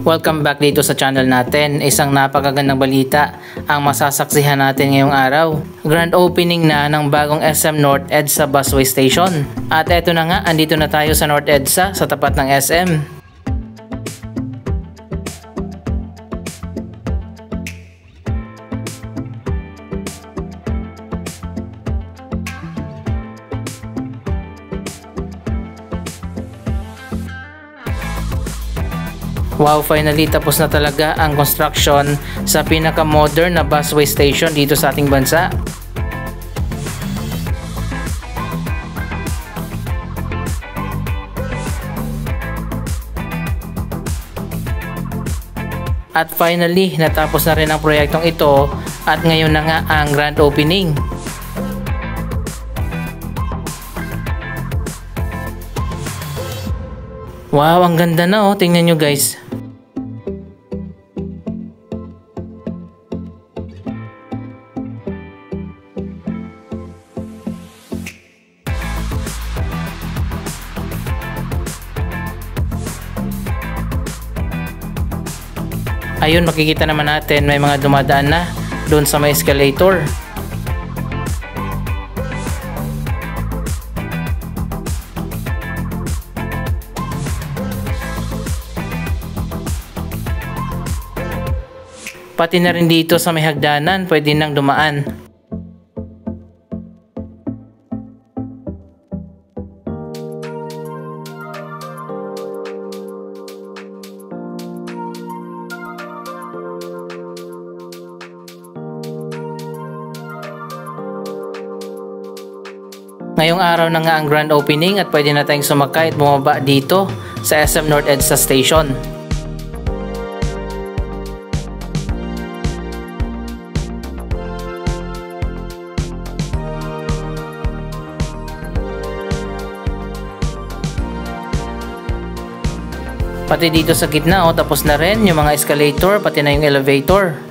Welcome back dito sa channel natin. Isang napakagandang balita ang masasaksihan natin ngayong araw. Grand opening na ng bagong SM North EDSA Busway Station. At eto na nga, andito na tayo sa North EDSA sa tapat ng SM. Wow, finally tapos na talaga ang construction sa pinaka-modern na busway station dito sa ating bansa. At finally, natapos na rin ang proyektong ito at ngayon na nga ang grand opening. Wow, ang ganda na oh, tingnan nyo guys. Ayun, makikita naman natin may mga dumadaan na doon sa may escalator. Pati na rin dito sa may hagdanan, pwede nang dumaan. Ngayong araw na nga ang grand opening at pwede na tayong sumakay at bumaba dito sa SM North EDSA Station. Pati dito sa gitna tapos na rin yung mga escalator, pati na yung elevator.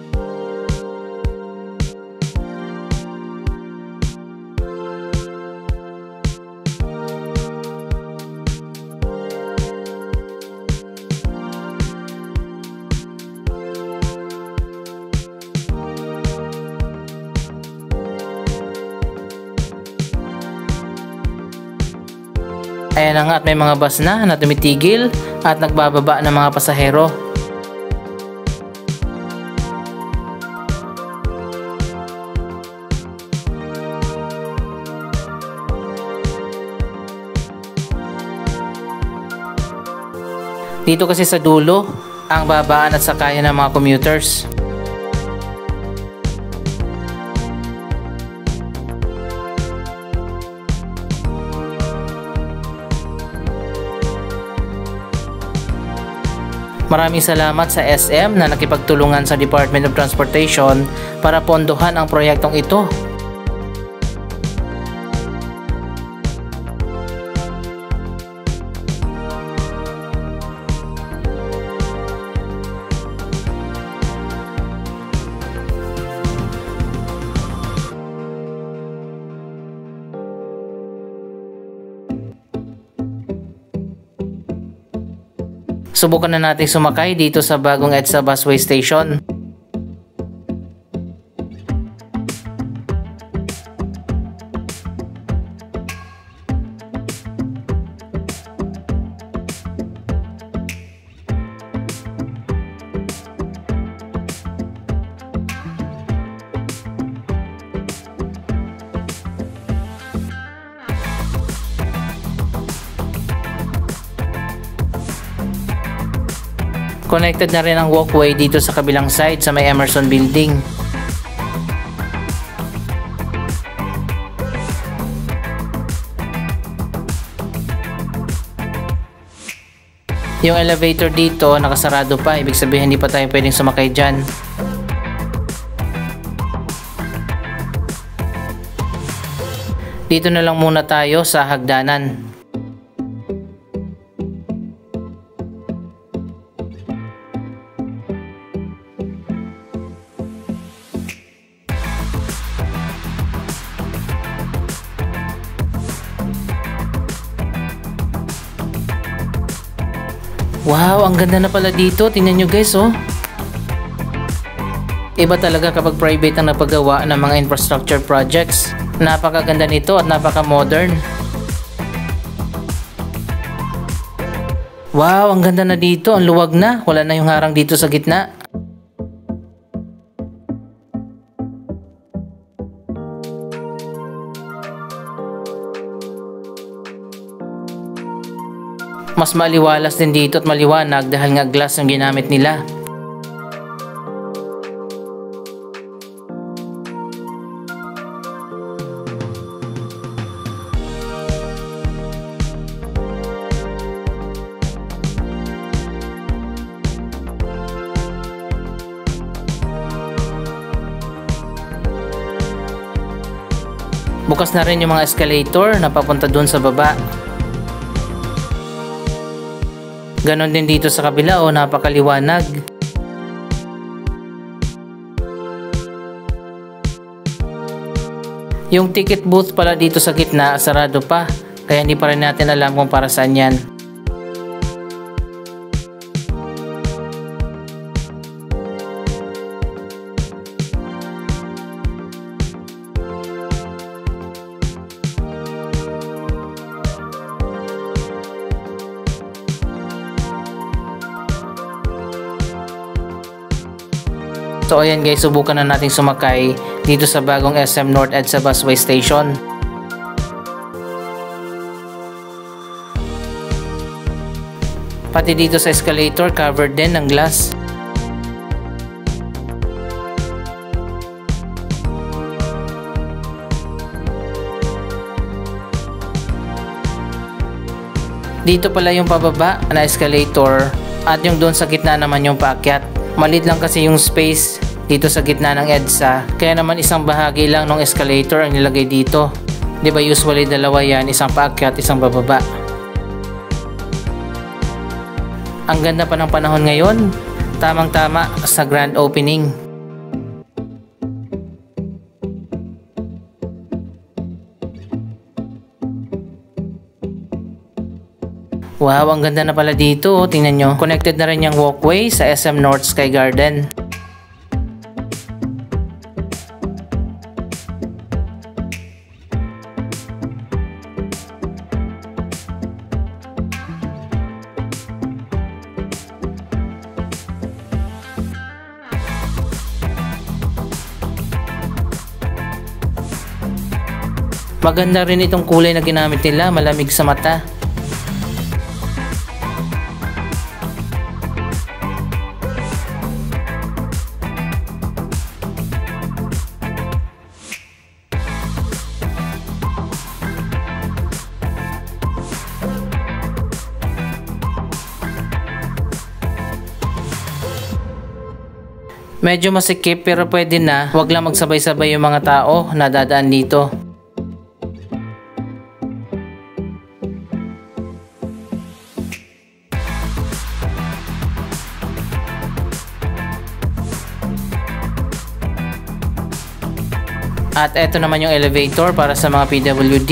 Ayan na nga at may mga bus na tumitigil at nagbababa ng mga pasahero. Dito kasi sa dulo ang babaan at sakayan ng mga commuters. Maraming salamat sa SM na nakipagtulungan sa Department of Transportation para pondohan ang proyektong ito. Subukan na natin sumakay dito sa bagong EDSA Busway Station. Connected na rin ang walkway dito sa kabilang side sa may Emerson Building. Yung elevator dito nakasarado pa, ibig sabihin hindi pa tayo pwedeng sumakay dyan. Dito na lang muna tayo sa hagdanan. Wow, ang ganda na pala dito. Tingnan nyo guys, oh. Iba talaga kapag private ang napagawa ng mga infrastructure projects. Napakaganda nito at napaka-modern. Wow, ang ganda na dito. Ang luwag na. Wala na yung harang dito sa gitna. Mas maliwalas din dito at maliwanag dahil nga glass ang ginamit nila. Bukas na rin yung mga escalator na papunta dun sa baba. Ganon din dito sa kabila, oh, napakaliwanag. Yung ticket booth pala dito sa gitna, sarado pa. Kaya hindi pa rin natin alam kung para saan yan. So ayan guys, subukan na nating sumakay dito sa bagong SM North EDSA Busway Station. Pati dito sa escalator, covered din ng glass. Dito pala yung pababa na escalator at yung doon sa gitna naman yung paakyat. Malit lang kasi yung space dito sa gitna ng EDSA, kaya naman isang bahagi lang ng escalator ang nilagay dito. Di ba usually dalawa yan, isang paakyat, isang bababa. Ang ganda pa ng panahon ngayon, tamang tama sa grand opening. Wow, ang ganda na pala dito. Tingnan nyo. Connected na rin yung walkway sa SM North Sky Garden. Maganda rin itong kulay na ginamit nila, malamig sa mata. Medyo masikip pero pwede na, wag lang magsabay-sabay yung mga tao na dadaan dito. At eto naman yung elevator para sa mga PWD.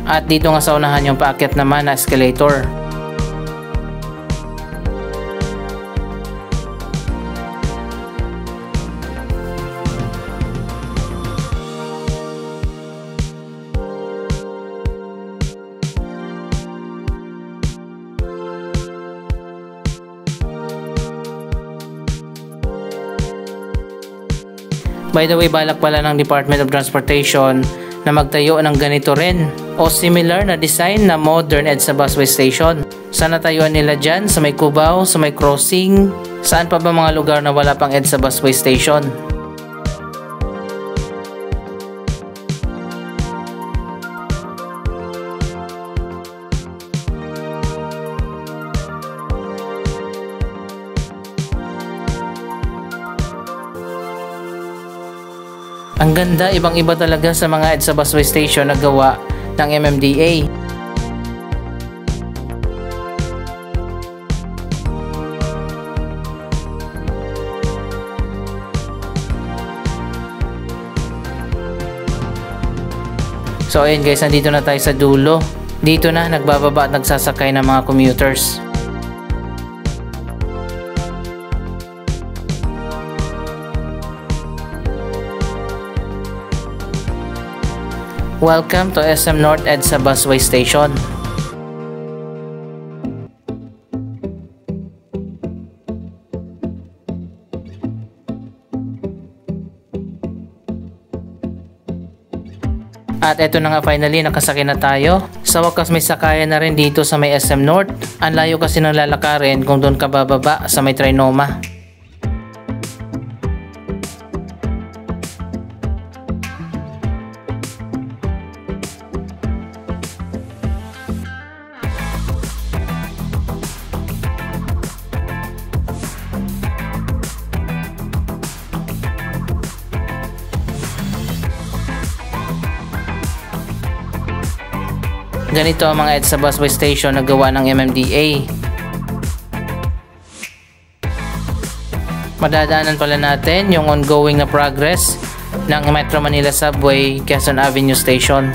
At dito nga sa unahan yung paakyat naman na escalator. By the way, balak pala ng Department of Transportation na magtayo ng ganito rin o similar na design na modern EDSA busway station. Sa natayuan nila dyan, sa may Cubao, sa may crossing, saan pa ba mga lugar na wala pang EDSA busway station? Ang ganda, ibang-iba talaga sa mga EDSA busway station na gawa ng MMDA. So ayun guys, nandito na tayo sa dulo. Dito na nagbababa at nagsasakay ng mga commuters. Welcome to SM North EDSA Busway Station. At eto na nga, finally nakasakay na tayo. Sa wakas may sakayan na rin dito sa may SM North. Ang layo kasi ng lalakarin kung doon ka bababa sa may Trinoma. Ganito ang mga EDSA busway station na gawa ng MMDA. Madadaanan pala natin yung ongoing na progress ng Metro Manila Subway Quezon Avenue Station.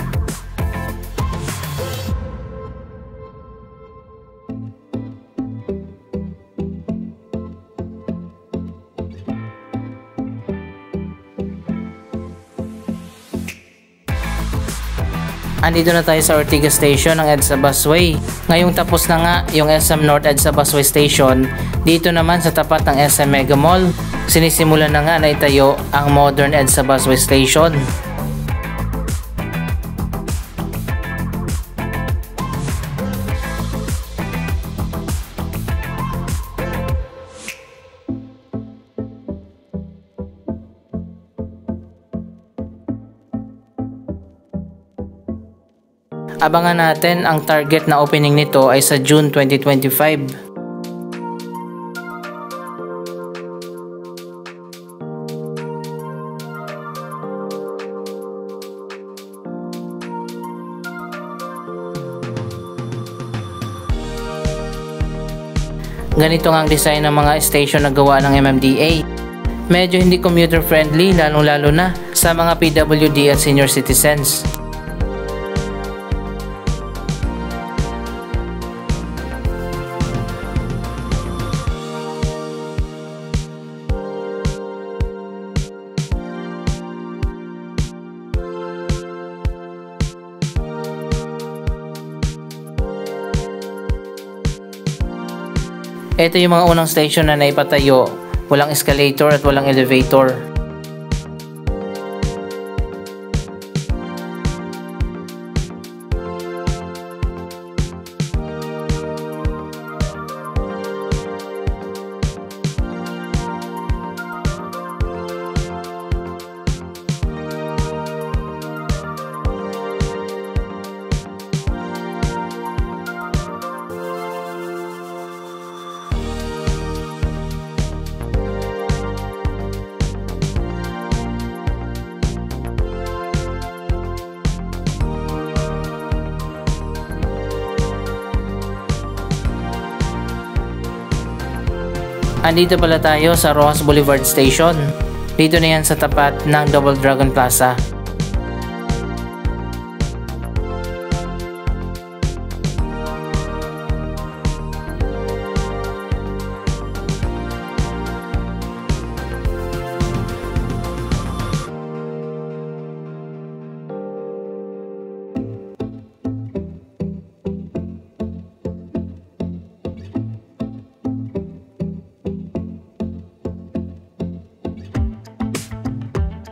Andito na tayo sa Ortigas Station ng EDSA Busway. Ngayong tapos na nga yung SM North EDSA Busway Station, dito naman sa tapat ng SM Mega Mall, sinisimulan na nga na itayo ang modern EDSA Busway Station. Abangan natin, ang target na opening nito ay sa June 2025. Ganito nga ang design ng mga station na gawa ng MMDA. Medyo hindi commuter friendly, lalong-lalo na sa mga PWD at senior citizens. Ito yung mga unang station na naipatayo, walang escalator at walang elevator. Andito pala tayo sa Rojas Boulevard Station. Dito na yan sa tapat ng Double Dragon Plaza.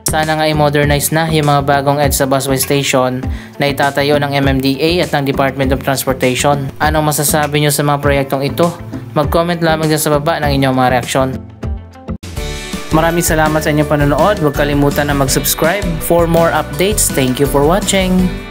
Sana nga i-modernize na yung mga bagong EDSA busway station na itatayo ng MMDA at ng Department of Transportation. Anong masasabi nyo sa mga proyektong ito? Mag-comment lamang dyan sa baba ng inyong mga reaksyon. Maraming salamat sa inyong panonood. Huwag kalimutan na mag-subscribe for more updates. Thank you for watching.